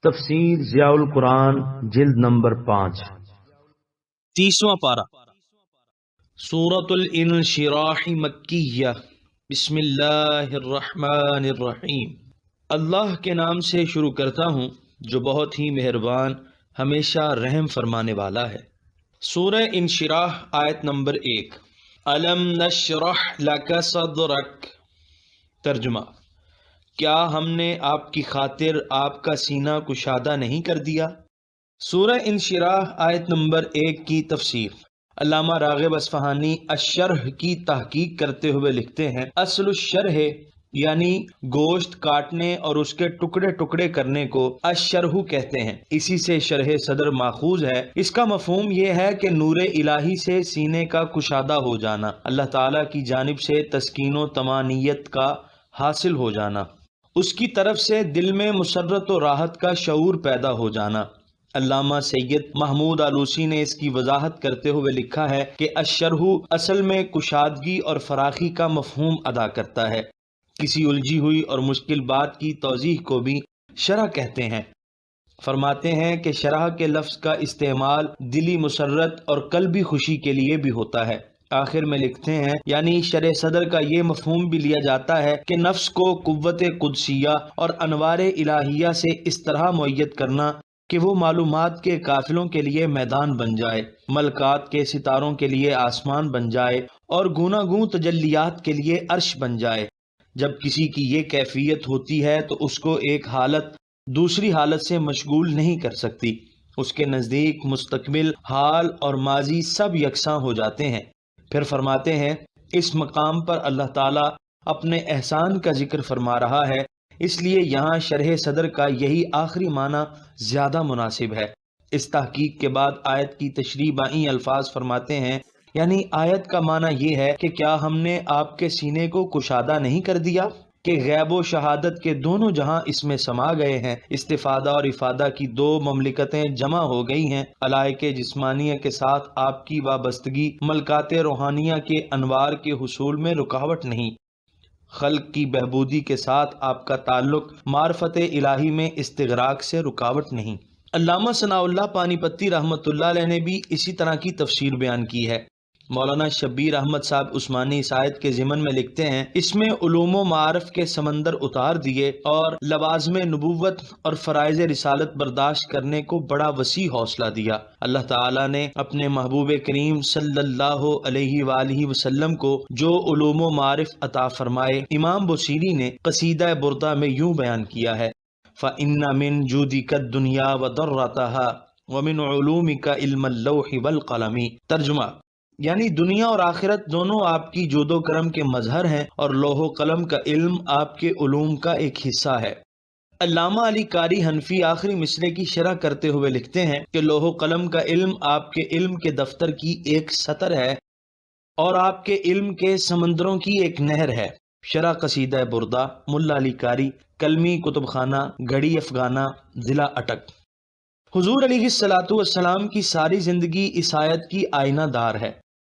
تفسیر ضیاء القرآن جلد نمبر 5 30واں پارہ سورۃ الانشراح مکیہ بسم اللہ الرحمن الرحیم۔ اللہ کے نام سے شروع کرتا ہوں جو بہت ہی مہربان ہمیشہ رحم فرمانے والا ہے۔ سورہ انشراح آیت نمبر 1۔ الم نشرح لک صدرک۔ ترجمہ: کیا ہم نے آپ کی خاطر آپ کا سینہ کشادہ نہیں کر دیا؟ سورہ انشراح آیت نمبر 1 کی تفسیر۔ علامہ راغب اصفہانی الشرح کی تحقیق کرتے ہوئے لکھتے ہیں، اصل الشرح یعنی گوشت کاٹنے اور اس کے ٹکڑے ٹکڑے کرنے کو الشرح کہتے ہیں، اسی سے شرح صدر ماخوذ ہے۔ اس کا مفہوم یہ ہے کہ نور الہی سے سینے کا کشادہ ہو جانا، اللہ تعالیٰ کی جانب سے تسکین و طمانینت کا حاصل ہو جانا، اس کی طرف سے دل میں مسرت و راحت کا شعور پیدا ہو جانا۔ علامہ سید محمود آلوسی نے اس کی وضاحت کرتے ہوئے لکھا ہے کہ الشرح اصل میں کشادگی اور فراخی کا مفہوم ادا کرتا ہے۔ کسی الجھی ہوئی اور مشکل بات کی توضیح کو بھی شرح کہتے ہیں۔ فرماتے ہیں کہ شرح کے لفظ کا استعمال دلی مسرت اور قلبی خوشی کے لیے بھی ہوتا ہے۔ آخر میں لکھتے ہیں، یعنی شرح صدر کا یہ مفہوم بھی لیا جاتا ہے کہ نفس کو قوت قدسیہ اور انوار الہیہ سے اس طرح مؤید کرنا کہ وہ معلومات کے قافلوں کے لیے میدان بن جائے، ملکات کے ستاروں کے لیے آسمان بن جائے اور گوناگوں تجلیات کے لیے عرش بن جائے۔ جب کسی کی یہ کیفیت ہوتی ہے تو اس کو ایک حالت دوسری حالت سے مشغول نہیں کر سکتی، اس کے نزدیک مستقبل، حال اور ماضی سب یکساں ہو جاتے ہیں۔ پھر فرماتے ہیں، اس مقام پر اللہ تعالیٰ اپنے احسان کا ذکر فرما رہا ہے، اس لیے یہاں شرح صدر کا یہی آخری معنی زیادہ مناسب ہے۔ اس تحقیق کے بعد آیت کی تشریح بائیں الفاظ فرماتے ہیں، یعنی آیت کا معنی یہ ہے کہ کیا ہم نے آپ کے سینے کو کشادہ نہیں کر دیا کہ غیب و شہادت کے دونوں جہاں اس میں سما گئے ہیں۔ استفادہ اور افادہ کی دو مملکتیں جمع ہو گئی ہیں۔ علائق جسمانیہ کے ساتھ آپ کی وابستگی ملکات روحانیہ کے انوار کے حصول میں رکاوٹ نہیں، خلق کی بہبودی کے ساتھ آپ کا تعلق معرفت الہی میں استغراق سے رکاوٹ نہیں۔ علامہ ثناء اللہ پانی پتی رحمۃ اللہ علیہ نے بھی اسی طرح کی تفسیر بیان کی ہے۔ مولانا شبیر احمد صاحب عثمانی اس آیت کے ضمن میں لکھتے ہیں، اس میں علوم و معارف کے سمندر اتار دیے اور لوازم نبوت اور فرائض رسالت برداشت کرنے کو بڑا وسیع حوصلہ دیا۔ اللہ تعالیٰ نے اپنے محبوب کریم صلی اللہ علیہ وآلہ وسلم کو جو علوم و معارف عطا فرمائے، امام بصیری نے قصیدہ بردہ میں یوں بیان کیا ہے، فَإِنَّ مِن جُودِكَ الدُّنْيَا وَضَرَّتَهَا وَمِنْ عُلُومِكَ عِلْمَ اللَّوْحِ وَالْقَلَمِ۔ ترجمہ: یعنی دنیا اور آخرت دونوں آپ کی جود و کرم کے مظہر ہیں اور لوح و قلم کا علم آپ کے علوم کا ایک حصہ ہے۔ علامہ علی قاری حنفی آخری مصرعے کی شرح کرتے ہوئے لکھتے ہیں کہ لوح و قلم کا علم آپ کے علم کے دفتر کی ایک سطر ہے اور آپ کے علم کے سمندروں کی ایک نہر ہے۔ شرح قصیدہ بردہ، ملا علی قاری، کلمی کتب خانہ، گھڑی افغانہ، ضلع اٹک۔ حضور علیہ الصلاۃ والسلام کی ساری زندگی اس آیت کی آئینہ دار ہے۔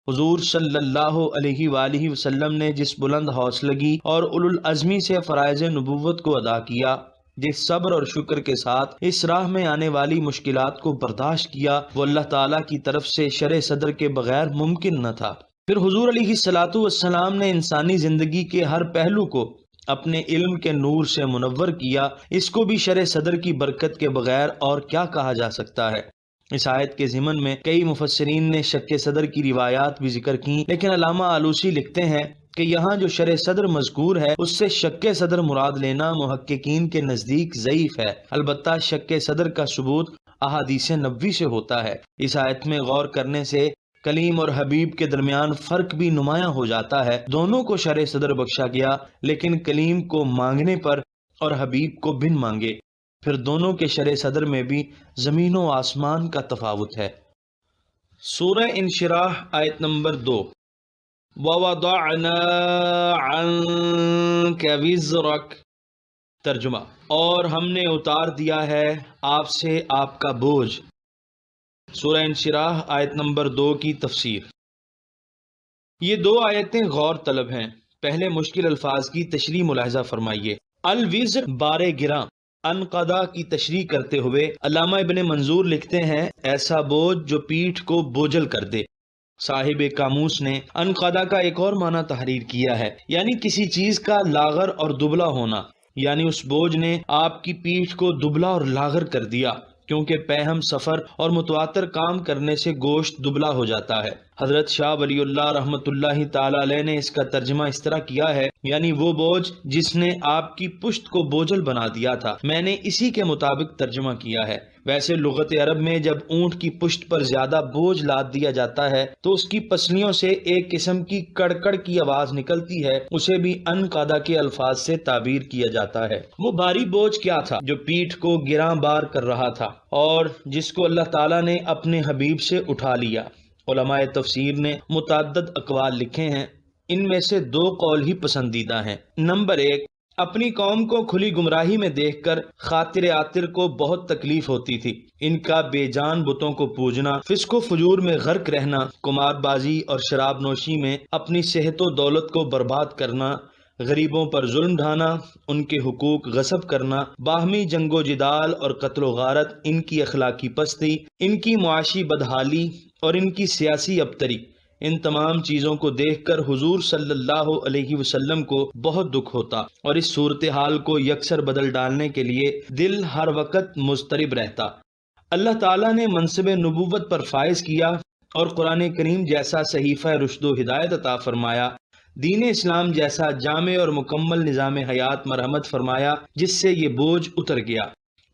حضور صلی اللہ علیہ وآلہ وسلم نے جس بلند حوصلگی اور اولوالعزمی سے فرائض نبوت کو ادا کیا، جس صبر اور شکر کے ساتھ اس راہ میں آنے والی مشکلات کو برداشت کیا، وہ اللہ تعالیٰ کی طرف سے شرح صدر کے بغیر ممکن نہ تھا۔ پھر حضور علیہ الصلاۃ والسلام نے انسانی زندگی کے ہر پہلو کو اپنے علم کے نور سے منور کیا، اس کو بھی شرح صدر کی برکت کے بغیر اور کیا کہا جا سکتا ہے۔ اس آیت کے ضمن میں کئی مفسرین نے شک صدر کی روایات بھی ذکر کی، لیکن علامہ آلوسی لکھتے ہیں کہ یہاں جو شرح صدر مذکور ہے اس سے شک صدر مراد لینا محققین کے نزدیک ضعیف ہے۔ البتہ شک صدر کا ثبوت احادیث نبوی سے ہوتا ہے۔ اس آیت میں غور کرنے سے کلیم اور حبیب کے درمیان فرق بھی نمایاں ہو جاتا ہے۔ دونوں کو شرح صدر بخشا گیا، لیکن کلیم کو مانگنے پر اور حبیب کو بن مانگے۔ پھر دونوں کے شرح صدر میں بھی زمین و آسمان کا تفاوت ہے۔ سورہ انشراح آیت نمبر 2۔ وَوَضَعْنَا عَنْكَ وِزْرَكَ۔ ترجمہ: اور ہم نے اتار دیا ہے آپ سے آپ کا بوجھ۔ سورہ انشراح آیت نمبر 2 کی تفسیر۔ یہ دو آیتیں غور طلب ہیں۔ پہلے مشکل الفاظ کی تشریح ملاحظہ فرمائیے۔ الوزر بار گراں، انقضا کی تشریح کرتے ہوئے علامہ ابن منظور لکھتے ہیں ایسا بوجھ جو پیٹھ کو بوجھل کر دے۔ صاحب قاموس نے انقضا کا ایک اور معنی تحریر کیا ہے، یعنی کسی چیز کا لاغر اور دبلا ہونا، یعنی اس بوجھ نے آپ کی پیٹھ کو دبلا اور لاغر کر دیا، کیونکہ پیہم سفر اور متواتر کام کرنے سے گوشت دبلا ہو جاتا ہے۔ حضرت شاہ ولی اللہ رحمۃ اللہ تعالی علیہ نے اس کا ترجمہ اس طرح کیا ہے، یعنی وہ بوجھ جس نے آپ کی پشت کو بوجھل بنا دیا تھا۔ میں نے اسی کے مطابق ترجمہ کیا ہے۔ ویسے لغت عرب میں جب اونٹ کی پشت پر زیادہ بوجھ لاد دیا جاتا ہے تو اس کی پسلیوں سے ایک قسم کی کڑکڑ کی آواز نکلتی ہے، اسے بھی انقضا کے الفاظ سے تعبیر کیا جاتا ہے۔ وہ بھاری بوجھ کیا تھا جو پیٹھ کو گراں بار کر رہا تھا اور جس کو اللہ تعالیٰ نے اپنے حبیب سے اٹھا لیا؟ علماء تفسیر نے متعدد اقوال لکھے ہیں، ان میں سے 2 قول ہی پسندیدہ ہیں۔ نمبر 1، اپنی قوم کو کھلی گمراہی میں دیکھ کر خاطر عاطر کو بہت تکلیف ہوتی تھی۔ ان کا بے جان بتوں کو پوجنا، فسق و فجور میں غرق رہنا، قمار بازی اور شراب نوشی میں اپنی صحت و دولت کو برباد کرنا، غریبوں پر ظلم ڈھانا، ان کے حقوق غصب کرنا، باہمی جنگ و جدال اور قتل و غارت، ان کی اخلاقی پستی، ان کی معاشی بدحالی اور ان کی سیاسی ابتری، ان تمام چیزوں کو دیکھ کر حضور صلی اللہ علیہ وسلم کو بہت دکھ ہوتا اور اس صورتحال کو یکسر بدل ڈالنے کے لیے دل ہر وقت مضطرب رہتا۔ اللہ تعالیٰ نے منصب نبوت پر فائز کیا اور قرآن کریم جیسا صحیفہ رشد و ہدایت عطا فرمایا، دین اسلام جیسا جامع اور مکمل نظام حیات مرحمت فرمایا جس سے یہ بوجھ اتر گیا،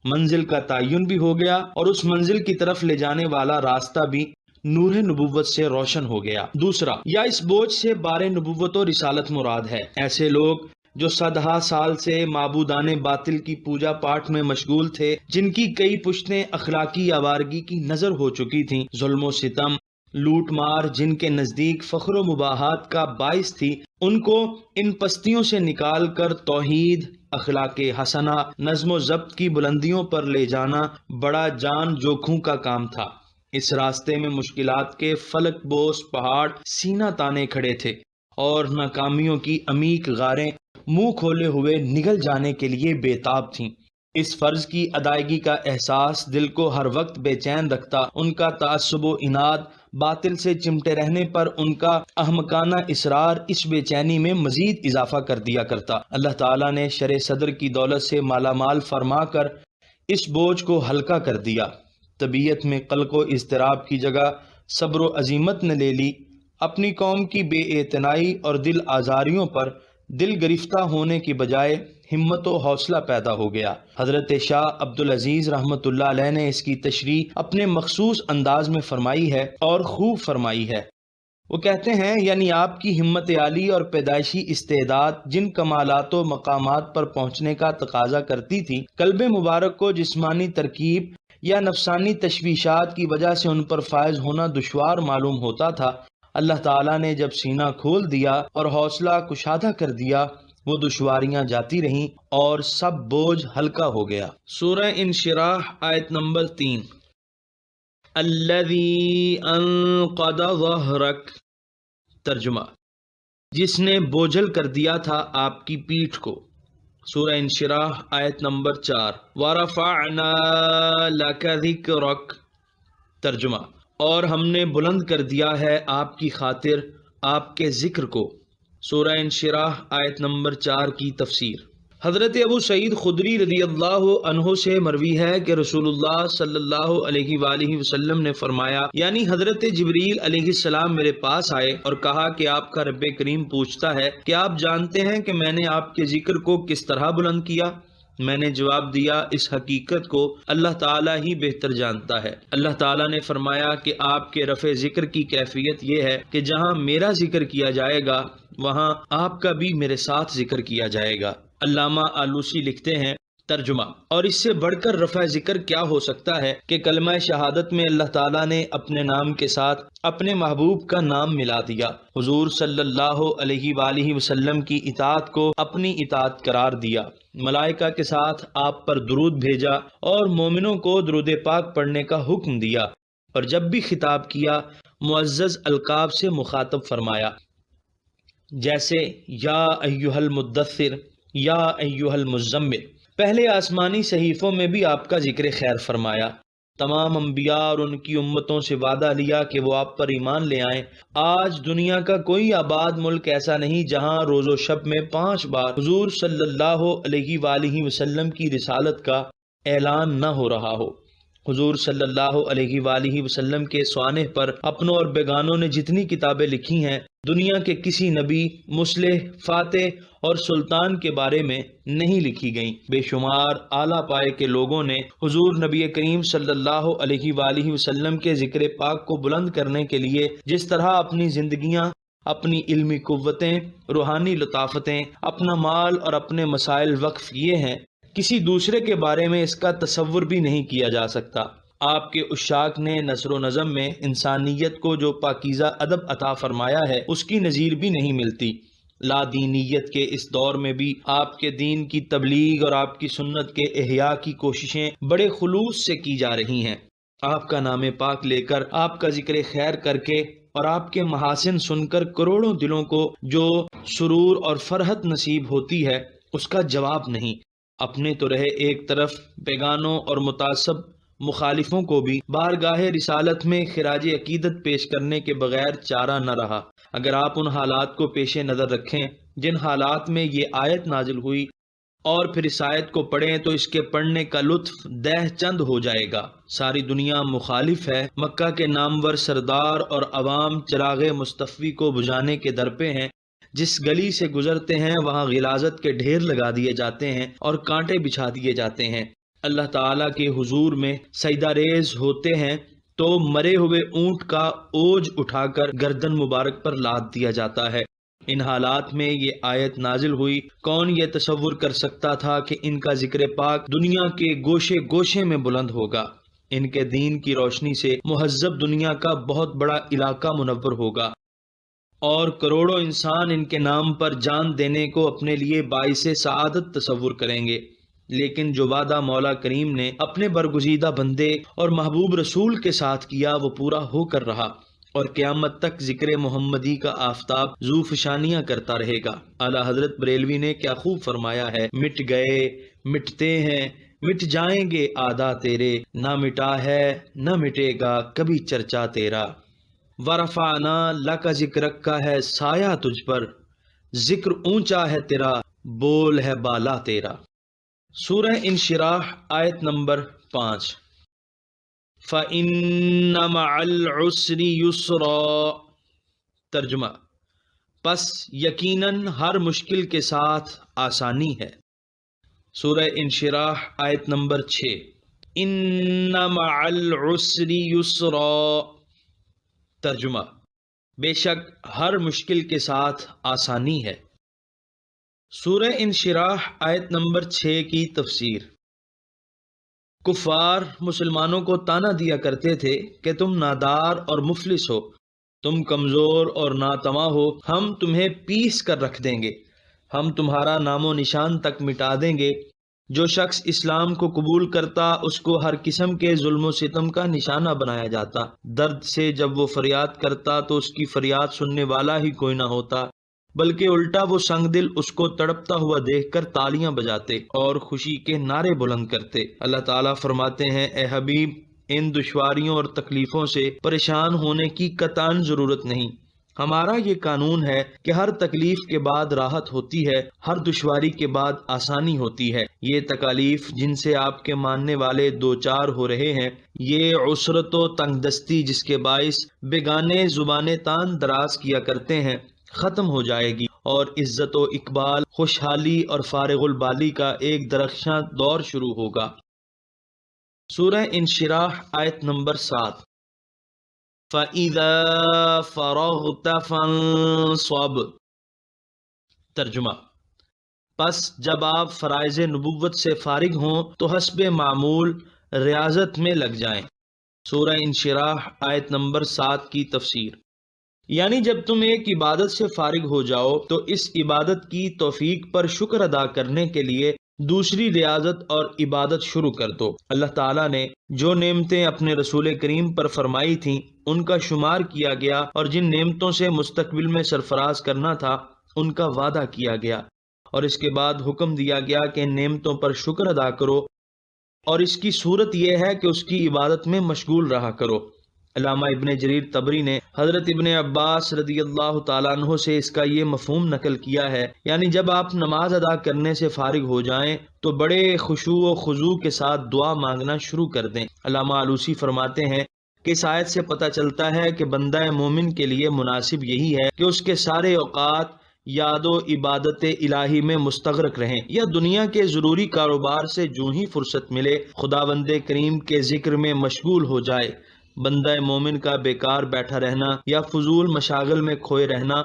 منزل کا تعین بھی ہو گیا اور اس منزل کی طرف لے جانے والا راستہ بھی نور نبوت سے روشن ہو گیا۔ دوسرا، یا اس بوجھ سے بار نبوت و رسالت مراد ہے۔ ایسے لوگ جو صدہا سال سے معبودان باطل کی پوجا پاٹ میں مشغول تھے، جن کی کئی پشتیں اخلاقی آوارگی کی نظر ہو چکی تھیں، ظلم و ستم، لوٹ مار جن کے نزدیک فخر و مباحات کا باعث تھی، ان کو ان پستیوں سے نکال کر توحید، اخلاق حسنہ، نظم و ضبط کی بلندیوں پر لے جانا بڑا جان جوکھوں کا کام تھا۔ اس راستے میں مشکلات کے فلک بوس پہاڑ سینہ تانے کھڑے تھے اور ناکامیوں کی عمیق غاریں منہ کھولے ہوئے نگل جانے کے لیے بےتاب تھیں۔ اس فرض کی ادائیگی کا احساس دل کو ہر وقت بے چین رکھتا، ان کا تعصب و عناد باطل سے چمٹے رہنے پر ان کا احمقانہ اصرار اس بے چینی میں مزید اضافہ کر دیا کرتا۔ اللہ تعالیٰ نے شرع صدر کی دولت سے مالا مال فرما کر اس بوجھ کو ہلکا کر دیا۔ طبیعت میں قلق و اضطراب کی جگہ صبر و عزیمت نے لے لی۔ اپنی قوم کی بے اعتنائی اور دل آزاریوں پر دل گرفتہ ہونے کی بجائے ہمت و حوصلہ پیدا ہو گیا۔ حضرت شاہ عبدالعزیز رحمۃ اللہ علیہ نے اس کی تشریح اپنے مخصوص انداز میں فرمائی ہے اور خوب فرمائی ہے۔ وہ کہتے ہیں یعنی آپ کی ہمت عالی اور پیدائشی استعداد جن کمالات و مقامات پر پہنچنے کا تقاضا کرتی تھی، قلب مبارک کو جسمانی ترکیب یا نفسانی تشویشات کی وجہ سے ان پر فائز ہونا دشوار معلوم ہوتا تھا۔ اللہ تعالیٰ نے جب سینہ کھول دیا اور حوصلہ کشادہ کر دیا، وہ دشواریاں جاتی رہیں اور سب بوجھ ہلکا ہو گیا۔ سورہ انشراح آیت نمبر 3۔ الذی انقض ظہرک، ترجمہ جس نے بوجھل کر دیا تھا آپ کی پیٹھ کو۔ سورہ انشراح آیت نمبر 4۔ ورفعنا لک ذکرک، ترجمہ اور ہم نے بلند کر دیا ہے آپ کی خاطر آپ کے ذکر کو۔ سورہ انشراح آیت نمبر 4 کی تفسیر۔ حضرت ابو سعید خدری رضی اللہ عنہ سے مروی ہے کہ رسول اللہ صلی اللہ علیہ وآلہ وسلم نے فرمایا، یعنی حضرت جبریل علیہ السلام میرے پاس آئے اور کہا کہ آپ کا رب کریم پوچھتا ہے کہ آپ جانتے ہیں کہ میں نے آپ کے ذکر کو کس طرح بلند کیا؟ میں نے جواب دیا، اس حقیقت کو اللہ تعالیٰ ہی بہتر جانتا ہے۔ اللہ تعالیٰ نے فرمایا کہ آپ کے رفع ذکر کی کیفیت یہ ہے کہ جہاں میرا ذکر کیا جائے گا وہاں آپ کا بھی میرے ساتھ ذکر کیا جائے گا۔ علامہ آلوسی لکھتے ہیں، ترجمہ اور اس سے بڑھ کر رفع ذکر کیا ہو سکتا ہے کہ کلمہ شہادت میں اللہ تعالیٰ نے اپنے نام کے ساتھ اپنے محبوب کا نام ملا دیا، حضور صلی اللہ علیہ وآلہ وسلم کی اطاعت کو اپنی اطاعت قرار دیا، ملائکہ کے ساتھ آپ پر درود بھیجا اور مومنوں کو درود پاک پڑھنے کا حکم دیا، اور جب بھی خطاب کیا معزز القاب سے مخاطب فرمایا، جیسے یا ایھا المدثر، یا ایھا المزمل۔ پہلے آسمانی صحیفوں میں بھی آپ کا ذکر خیر فرمایا، تمام انبیاء اور ان کی امتوں سے وعدہ لیا کہ وہ آپ پر ایمان لے آئیں۔ آج دنیا کا کوئی آباد ملک ایسا نہیں جہاں روز و شب میں 5 بار حضور صلی اللہ علیہ وآلہ وسلم کی رسالت کا اعلان نہ ہو رہا ہو۔ حضور صلی اللہ علیہ وآلہ وسلم کے سوانح پر اپنوں اور بیگانوں نے جتنی کتابیں لکھی ہیں، دنیا کے کسی نبی، مصلح، فاتح اور سلطان کے بارے میں نہیں لکھی گئیں۔ بے شمار اعلیٰ پائے کے لوگوں نے حضور نبی کریم صلی اللہ علیہ وآلہ وسلم کے ذکر پاک کو بلند کرنے کے لیے جس طرح اپنی زندگیاں، اپنی علمی قوتیں، روحانی لطافتیں، اپنا مال اور اپنے مسائل وقف کیے ہیں، کسی دوسرے کے بارے میں اس کا تصور بھی نہیں کیا جا سکتا۔ آپ کے عشاق نے نثر و نظم میں انسانیت کو جو پاکیزہ ادب عطا فرمایا ہے، اس کی نظیر بھی نہیں ملتی۔ لا دینیت کے اس دور میں بھی آپ کے دین کی تبلیغ اور آپ کی سنت کے احیاء کی کوششیں بڑے خلوص سے کی جا رہی ہیں۔ آپ کا نام پاک لے کر، آپ کا ذکر خیر کر کے اور آپ کے محاسن سن کر کروڑوں دلوں کو جو سرور اور فرحت نصیب ہوتی ہے، اس کا جواب نہیں۔ اپنے تو رہے ایک طرف، بیگانوں اور متعصب مخالفوں کو بھی بارگاہ رسالت میں خراج عقیدت پیش کرنے کے بغیر چارہ نہ رہا۔ اگر آپ ان حالات کو پیش نظر رکھیں جن حالات میں یہ آیت نازل ہوئی اور پھر اس آیت کو پڑھیں تو اس کے پڑھنے کا لطف دہ چند ہو جائے گا۔ ساری دنیا مخالف ہے، مکہ کے نامور سردار اور عوام چراغ مصطفی کو بجھانے کے در پہ ہیں۔ جس گلی سے گزرتے ہیں وہاں غلاظت کے ڈھیر لگا دیے جاتے ہیں اور کانٹے بچھا دیے جاتے ہیں۔ اللہ تعالیٰ کے حضور میں سجدہ ریز ہوتے ہیں تو مرے ہوئے اونٹ کا اوج اٹھا کر گردن مبارک پر لاد دیا جاتا ہے۔ ان حالات میں یہ آیت نازل ہوئی۔ کون یہ تصور کر سکتا تھا کہ ان کا ذکر پاک دنیا کے گوشے گوشے میں بلند ہوگا، ان کے دین کی روشنی سے مہذب دنیا کا بہت بڑا علاقہ منور ہوگا، اور کروڑوں انسان ان کے نام پر جان دینے کو اپنے لیے باعث سعادت تصور کریں گے۔ لیکن جو وعدہ مولا کریم نے اپنے برگزیدہ بندے اور محبوب رسول کے ساتھ کیا وہ پورا ہو کر رہا، اور قیامت تک ذکر محمدی کا آفتاب ذوفشانیاں کرتا رہے گا۔ اعلیٰ حضرت بریلوی نے کیا خوب فرمایا ہے، مٹ گئے، مٹتے ہیں، مٹ جائیں گے آدھا تیرے، نہ مٹا ہے نہ مٹے گا کبھی چرچا تیرا۔ ورفعنا لک ذکرک کا ہے سایہ تجھ پر، ذکر اونچا ہے تیرا، بول ہے بالا تیرا۔ سورہ انشراح آیت نمبر 5۔ فَإِنَّ مَعَ الْعُسْرِ يُسْرًا، ترجمہ، پس یقیناً ہر مشکل کے ساتھ آسانی ہے۔ سورہ انشراح آیت نمبر 6۔ اِنَّ مَعَ الْعُسْرِ يُسْرًا، ترجمہ، بے شک ہر مشکل کے ساتھ آسانی ہے۔ سورہ انشراح آیت نمبر 6 کی تفسیر۔ کفار مسلمانوں کو طعنہ دیا کرتے تھے کہ تم نادار اور مفلس ہو، تم کمزور اور ناتواں ہو، ہم تمہیں پیس کر رکھ دیں گے، ہم تمہارا نام و نشان تک مٹا دیں گے۔ جو شخص اسلام کو قبول کرتا اس کو ہر قسم کے ظلم و ستم کا نشانہ بنایا جاتا۔ درد سے جب وہ فریاد کرتا تو اس کی فریاد سننے والا ہی کوئی نہ ہوتا، بلکہ الٹا وہ سنگ دل اس کو تڑپتا ہوا دیکھ کر تالیاں بجاتے اور خوشی کے نعرے بلند کرتے۔ اللہ تعالیٰ فرماتے ہیں، اے حبیب، ان دشواریوں اور تکلیفوں سے پریشان ہونے کی قطعاً ضرورت نہیں۔ ہمارا یہ قانون ہے کہ ہر تکلیف کے بعد راحت ہوتی ہے، ہر دشواری کے بعد آسانی ہوتی ہے۔ یہ تکالیف جن سے آپ کے ماننے والے دوچار ہو رہے ہیں، یہ عسرت و تنگ دستی جس کے باعث بیگانے زبانیں تان دراز کیا کرتے ہیں، ختم ہو جائے گی، اور عزت و اقبال، خوشحالی اور فارغ البالی کا ایک درخشاں دور شروع ہوگا۔ سورہ انشراح آیت نمبر 7۔ فَإِذَا فَرَغْتَ فَانصَبْ، ترجمہ، پس جب آپ فرائض نبوت سے فارغ ہوں تو حسب معمول ریاضت میں لگ جائیں۔ سورہ انشراح آیت نمبر 7 کی تفسیر۔ یعنی جب تم ایک عبادت سے فارغ ہو جاؤ تو اس عبادت کی توفیق پر شکر ادا کرنے کے لیے دوسری ریاضت اور عبادت شروع کر دو۔ اللہ تعالیٰ نے جو نعمتیں اپنے رسول کریم پر فرمائی تھیں ان کا شمار کیا گیا، اور جن نعمتوں سے مستقبل میں سرفراز کرنا تھا ان کا وعدہ کیا گیا، اور اس کے بعد حکم دیا گیا کہ ان نعمتوں پر شکر ادا کرو، اور اس کی صورت یہ ہے کہ اس کی عبادت میں مشغول رہا کرو۔ علامہ ابن جریر طبری نے حضرت ابن عباس رضی اللہ تعالیٰ عنہ سے اس کا یہ مفہوم نقل کیا ہے، یعنی جب آپ نماز ادا کرنے سے فارغ ہو جائیں تو بڑے خشوع و خضوع کے ساتھ دعا مانگنا شروع کر دیں۔ علامہ آلوسی فرماتے ہیں کہ اس آیت سے پتہ چلتا ہے کہ بندہ مومن کے لیے مناسب یہی ہے کہ اس کے سارے اوقات یاد و عبادت الہی میں مستغرق رہیں، یا دنیا کے ضروری کاروبار سے جو ہی فرصت ملے خداوند کریم کے ذکر میں مشغول ہو جائے۔ بندہ مومن کا بیکار بیٹھا رہنا یا فضول مشاغل میں کھوئے رہنا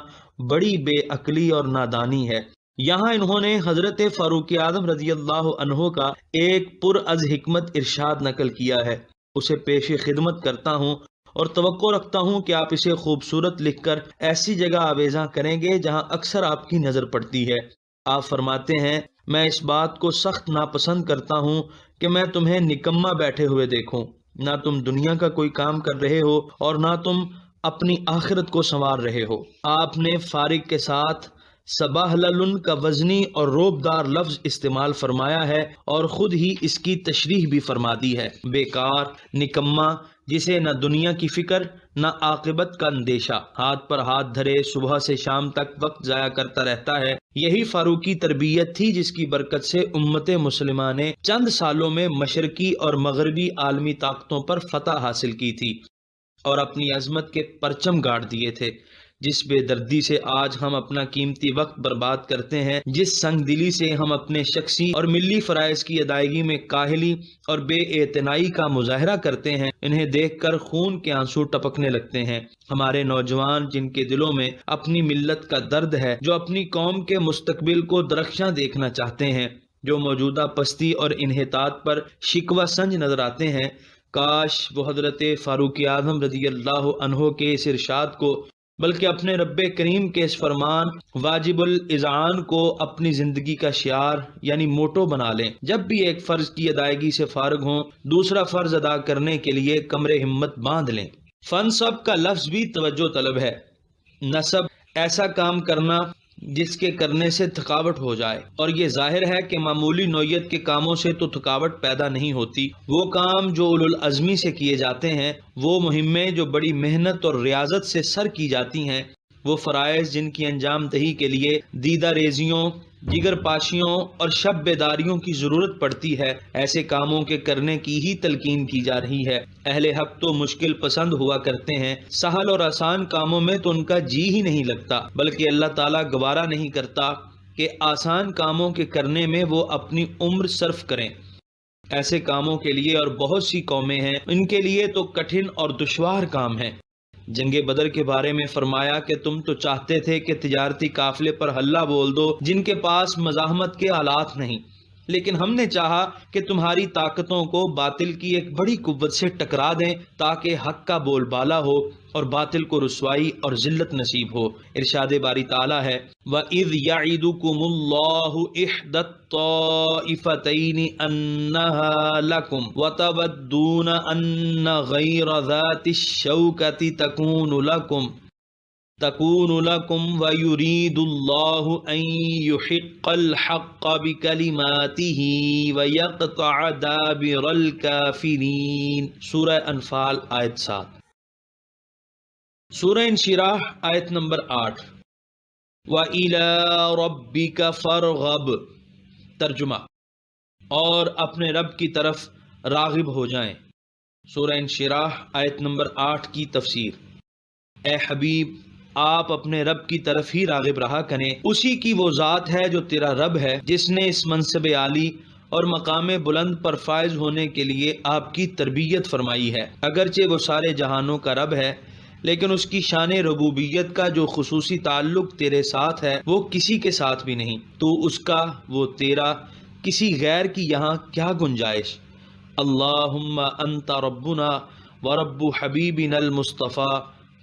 بڑی بے عقلی اور نادانی ہے۔ یہاں انہوں نے حضرت فاروق اعظم رضی اللہ عنہ کا ایک پر از حکمت ارشاد نقل کیا ہے، اسے پیش خدمت کرتا ہوں اور توقع رکھتا ہوں کہ آپ اسے خوبصورت لکھ کر ایسی جگہ آویزاں کریں گے جہاں اکثر آپ کی نظر پڑتی ہے۔ آپ فرماتے ہیں، میں اس بات کو سخت ناپسند کرتا ہوں کہ میں تمہیں نکما بیٹھے ہوئے دیکھوں، نہ تم دنیا کا کوئی کام کر رہے ہو اور نہ تم اپنی آخرت کو سنوار رہے ہو۔ آپ نے فارغ کے ساتھ سباہلن کا وزنی اور روبدار لفظ استعمال فرمایا ہے اور خود ہی اس کی تشریح بھی فرما دی ہے۔ بیکار، نکما، جسے نہ دنیا کی فکر نہ عاقبت کا اندیشہ، ہاتھ پر ہاتھ دھرے صبح سے شام تک وقت ضائع کرتا رہتا ہے، یہی فاروقی تربیت تھی جس کی برکت سے امت مسلمہ نے چند سالوں میں مشرقی اور مغربی عالمی طاقتوں پر فتح حاصل کی تھی اور اپنی عظمت کے پرچم گاڑ دیے تھے۔ جس بے دردی سے آج ہم اپنا قیمتی وقت برباد کرتے ہیں، جس سنگ دلی سے ہم اپنے شخصی اور ملی فرائض کی ادائیگی میں کاہلی اور بے اعتنائی کا مظاہرہ کرتے ہیں، انہیں دیکھ کر خون کے آنسو ٹپکنے لگتے ہیں۔ ہمارے نوجوان جن کے دلوں میں اپنی ملت کا درد ہے، جو اپنی قوم کے مستقبل کو درخشاں دیکھنا چاہتے ہیں، جو موجودہ پستی اور انحطاط پر شکوہ سنج نظر آتے ہیں، کاش وہ حضرت فاروق اعظم رضی اللہ عنہ کے اس ارشاد کو بلکہ اپنے رب کریم کے اس فرمان واجب الاذعان کو اپنی زندگی کا شعار یعنی موٹو بنا لیں۔ جب بھی ایک فرض کی ادائیگی سے فارغ ہوں، دوسرا فرض ادا کرنے کے لیے کمر ہمت باندھ لیں۔ فنصب کا لفظ بھی توجہ طلب ہے۔ نصب ایسا کام کرنا جس کے کرنے سے تھکاوٹ ہو جائے، اور یہ ظاہر ہے کہ معمولی نوعیت کے کاموں سے تو تھکاوٹ پیدا نہیں ہوتی۔ وہ کام جو اولو العزمی سے کیے جاتے ہیں، وہ مہمیں جو بڑی محنت اور ریاضت سے سر کی جاتی ہیں، وہ فرائض جن کی انجام دہی کے لیے دیدہ ریزیوں، جگر پاشیوں اور شب بیداریوں کی ضرورت پڑتی ہے، ایسے کاموں کے کرنے کی ہی تلقین کی جا رہی ہے۔ اہل حق تو مشکل پسند ہوا کرتے ہیں، سہل اور آسان کاموں میں تو ان کا جی ہی نہیں لگتا، بلکہ اللہ تعالیٰ گوارا نہیں کرتا کہ آسان کاموں کے کرنے میں وہ اپنی عمر صرف کریں۔ ایسے کاموں کے لیے اور بہت سی قومیں ہیں، ان کے لیے تو کٹھن اور دشوار کام ہیں۔ جنگ بدر کے بارے میں فرمایا کہ تم تو چاہتے تھے کہ تجارتی قافلے پر حلہ بول دو جن کے پاس مزاحمت کے آلات نہیں، لیکن ہم نے چاہا کہ تمہاری طاقتوں کو باطل کی ایک بڑی قوت سے ٹکرا دیں تاکہ حق کا بول بالا ہو اور باطل کو رسوائی اور ذلت نصیب ہو۔ ارشاد باری تعالیٰ ہے وَإِذْ يَعِدُكُمُ اللَّهُ إِحْدَى الطَّائِفَتَيْنِ أَنَّهَا لَكُمْ وَتَوَدُّونَ أَنَّ غَيْرَ ذَاتِ الشَّوْكَةِ تَكُونُ لَكُمْ وَيُرِيدُ اللَّهُ أَن يُحِقَّ الْحَقَّ بِكَلِمَاتِهِ وَيَقْطَعَ دَابِرَ الْكَافِرِينَ۔ سورہ انفال آیت 7۔ سورہ انشراح آیت نمبر 8۔ وَإِلَىٰ رَبِّكَ فَارْغَب۔ ترجمہ، اور اپنے رب کی طرف راغب ہو جائیں۔ سورہ انشراح آیت نمبر 8 کی تفسیر۔ اے حبیب، آپ اپنے رب کی طرف ہی راغب رہا کریں، اسی کی وہ ذات ہے جو تیرا رب ہے، جس نے اس منصب عالی اور مقام بلند پر فائز ہونے کے لیے آپ کی تربیت فرمائی ہے۔ اگرچہ وہ سارے جہانوں کا رب ہے، لیکن اس کی شان ربوبیت کا جو خصوصی تعلق تیرے ساتھ ہے وہ کسی کے ساتھ بھی نہیں۔ تو اس کا، وہ تیرا، کسی غیر کی یہاں کیا گنجائش؟ اللہم انت ربنا ورب حبیبنا المصطفیٰ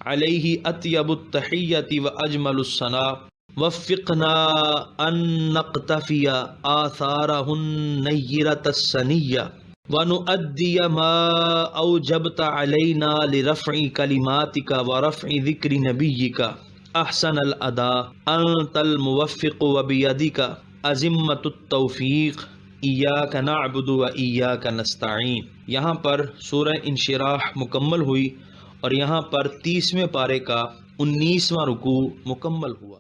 علیہ اطیب التحیۃ واجمل الثناء، وفقنا ان نقتفی آثارہ النیرۃ السنیہ وَنُؤَدِّيَ مَا أَوْجَبْتَ عَلَيْنَا لِرَفْعِ كَلِمَاتِكَ وَرَفْعِ ذِكْرِ نَبِيِّكَ أَحْسَنَ الْأَدَاءِ أَنْتَ الْمُوَفِّقُ وَبِيَدِكَ عظمت التوفیق ایاک نعبد و ایاک نستعین۔ یہاں پر سورہ انشراح مکمل ہوئی اور یہاں پر 30ویں پارے کا 19واں رکوع مکمل ہوا۔